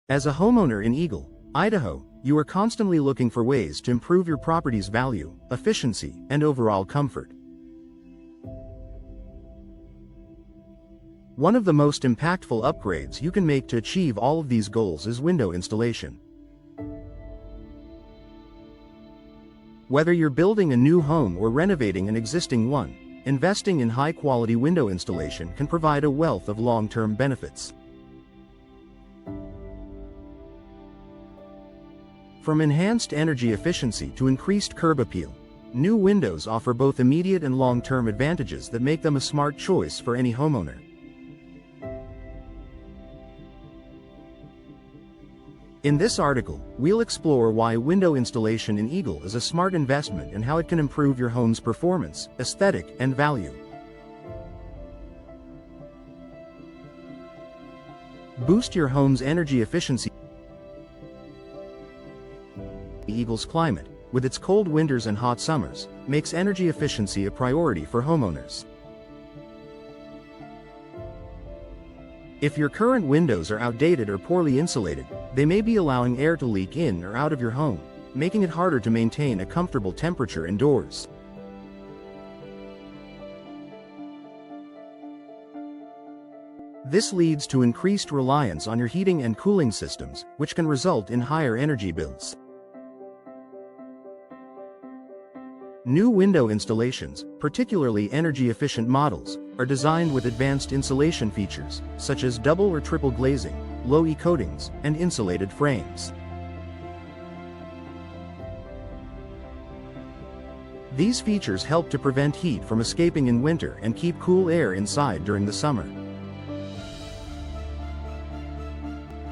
As a homeowner in Eagle, Idaho, you are constantly looking for ways to improve your property's value, efficiency, and overall comfort. One of the most impactful upgrades you can make to achieve all of these goals is window installation. Whether you're building a new home or renovating an existing one, investing in high-quality window installation can provide a wealth of long-term benefits. From enhanced energy efficiency to increased curb appeal, new windows offer both immediate and long-term advantages that make them a smart choice for any homeowner. In this article, we'll explore why window installation in Eagle is a smart investment and how it can improve your home's performance, aesthetic, and value. Boost your home's energy efficiency. Eagle's climate, with its cold winters and hot summers, makes energy efficiency a priority for homeowners. If your current windows are outdated or poorly insulated, they may be allowing air to leak in or out of your home, making it harder to maintain a comfortable temperature indoors. This leads to increased reliance on your heating and cooling systems, which can result in higher energy bills. New window installations, particularly energy-efficient models, are designed with advanced insulation features, such as double or triple glazing, low-E coatings, and insulated frames. These features help to prevent heat from escaping in winter and keep cool air inside during the summer.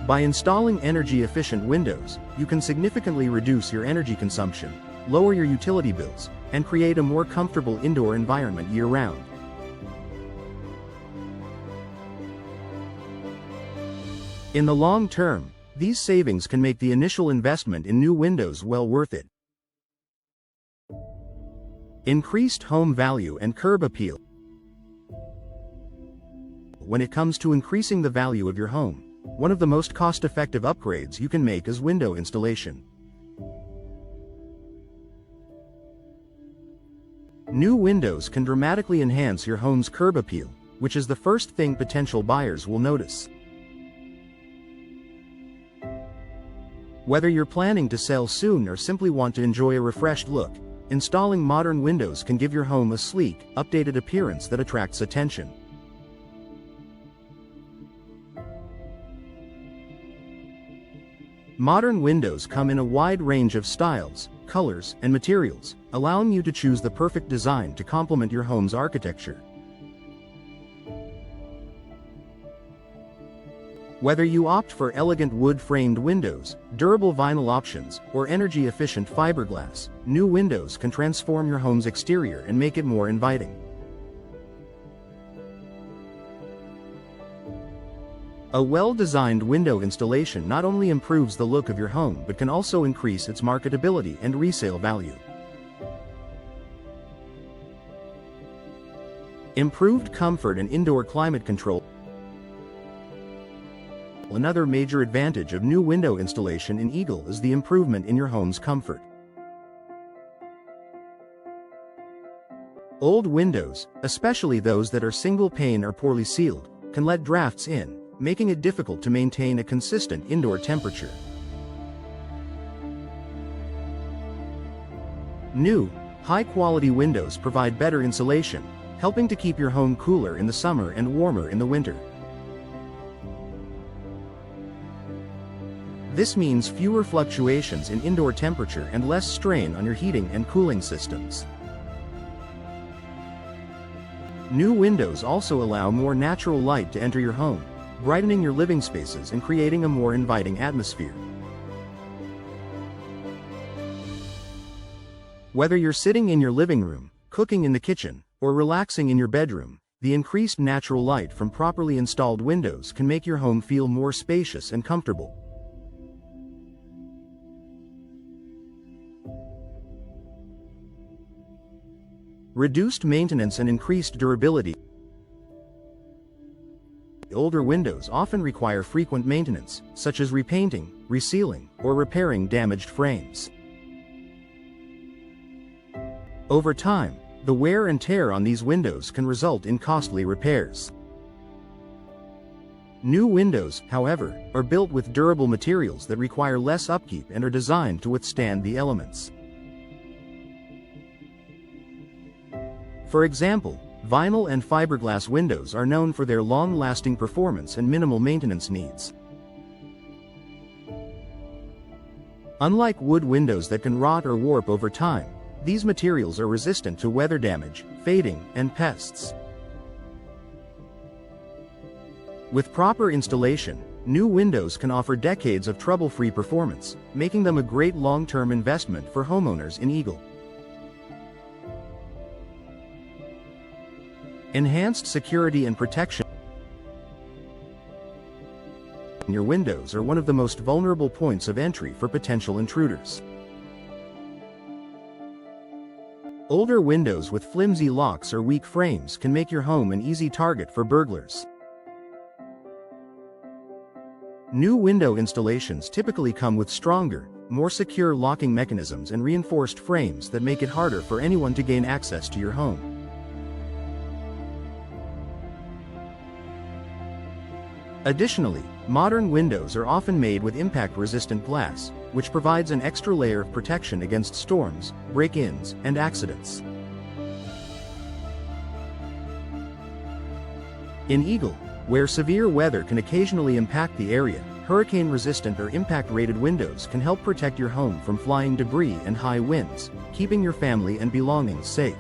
By installing energy-efficient windows, you can significantly reduce your energy consumption, lower your utility bills, and create a more comfortable indoor environment year-round. In the long term, these savings can make the initial investment in new windows well worth it. Increased home value and curb appeal. When it comes to increasing the value of your home, one of the most cost-effective upgrades you can make is window installation. New windows can dramatically enhance your home's curb appeal, which is the first thing potential buyers will notice. Whether you're planning to sell soon or simply want to enjoy a refreshed look, installing modern windows can give your home a sleek, updated appearance that attracts attention. Modern windows come in a wide range of styles, colors, and materials, allowing you to choose the perfect design to complement your home's architecture. Whether you opt for elegant wood-framed windows, durable vinyl options, or energy-efficient fiberglass, new windows can transform your home's exterior and make it more inviting. A well-designed window installation not only improves the look of your home but can also increase its marketability and resale value. Improved comfort and indoor climate control. Another major advantage of new window installation in Eagle is the improvement in your home's comfort. Old windows, especially those that are single-pane or poorly sealed, can let drafts in, making it difficult to maintain a consistent indoor temperature. New, high-quality windows provide better insulation, helping to keep your home cooler in the summer and warmer in the winter. This means fewer fluctuations in indoor temperature and less strain on your heating and cooling systems. New windows also allow more natural light to enter your home, brightening your living spaces and creating a more inviting atmosphere. Whether you're sitting in your living room, cooking in the kitchen, or relaxing in your bedroom, the increased natural light from properly installed windows can make your home feel more spacious and comfortable. Reduced maintenance and increased durability. Older windows often require frequent maintenance, such as repainting, resealing, or repairing damaged frames. Over time, the wear and tear on these windows can result in costly repairs. New windows, however, are built with durable materials that require less upkeep and are designed to withstand the elements. For example, vinyl and fiberglass windows are known for their long-lasting performance and minimal maintenance needs. Unlike wood windows that can rot or warp over time, these materials are resistant to weather damage, fading, and pests. With proper installation, new windows can offer decades of trouble-free performance, making them a great long-term investment for homeowners in Eagle. Enhanced security and protection. Your windows are one of the most vulnerable points of entry for potential intruders. Older windows with flimsy locks or weak frames can make your home an easy target for burglars. New window installations typically come with stronger, more secure locking mechanisms and reinforced frames that make it harder for anyone to gain access to your home. Additionally, modern windows are often made with impact-resistant glass, which provides an extra layer of protection against storms, break-ins, and accidents. In Eagle, where severe weather can occasionally impact the area, hurricane-resistant or impact-rated windows can help protect your home from flying debris and high winds, keeping your family and belongings safe.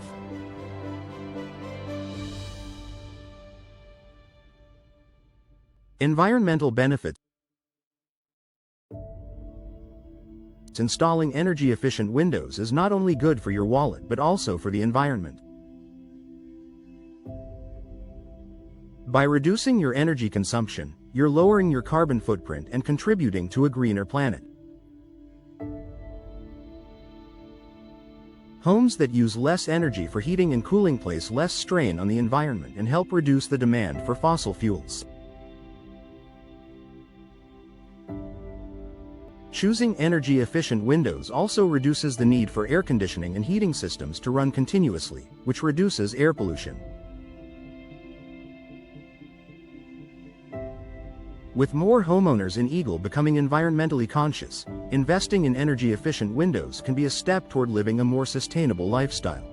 Environmental benefits. Installing energy-efficient windows is not only good for your wallet but also for the environment. By reducing your energy consumption, you're lowering your carbon footprint and contributing to a greener planet. Homes that use less energy for heating and cooling place less strain on the environment and help reduce the demand for fossil fuels. Choosing energy-efficient windows also reduces the need for air conditioning and heating systems to run continuously, which reduces air pollution. With more homeowners in Eagle becoming environmentally conscious, investing in energy-efficient windows can be a step toward living a more sustainable lifestyle.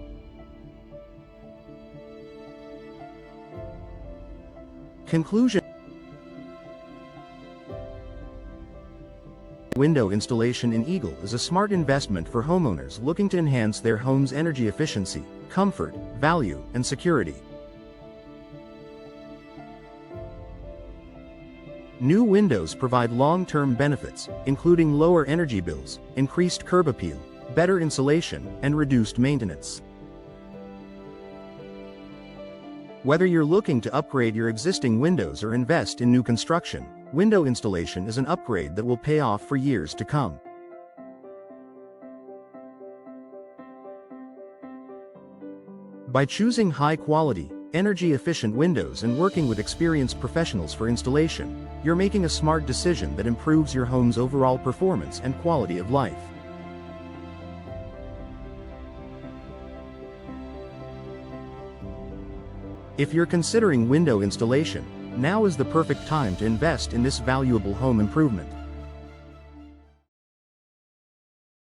Conclusion. Window installation in Eagle is a smart investment for homeowners looking to enhance their home's energy efficiency, comfort, value, and security. New windows provide long-term benefits, including lower energy bills, increased curb appeal, better insulation, and reduced maintenance. Whether you're looking to upgrade your existing windows or invest in new construction, window installation is an upgrade that will pay off for years to come. By choosing high-quality, energy-efficient windows and working with experienced professionals for installation, you're making a smart decision that improves your home's overall performance and quality of life. If you're considering window installation, now is the perfect time to invest in this valuable home improvement.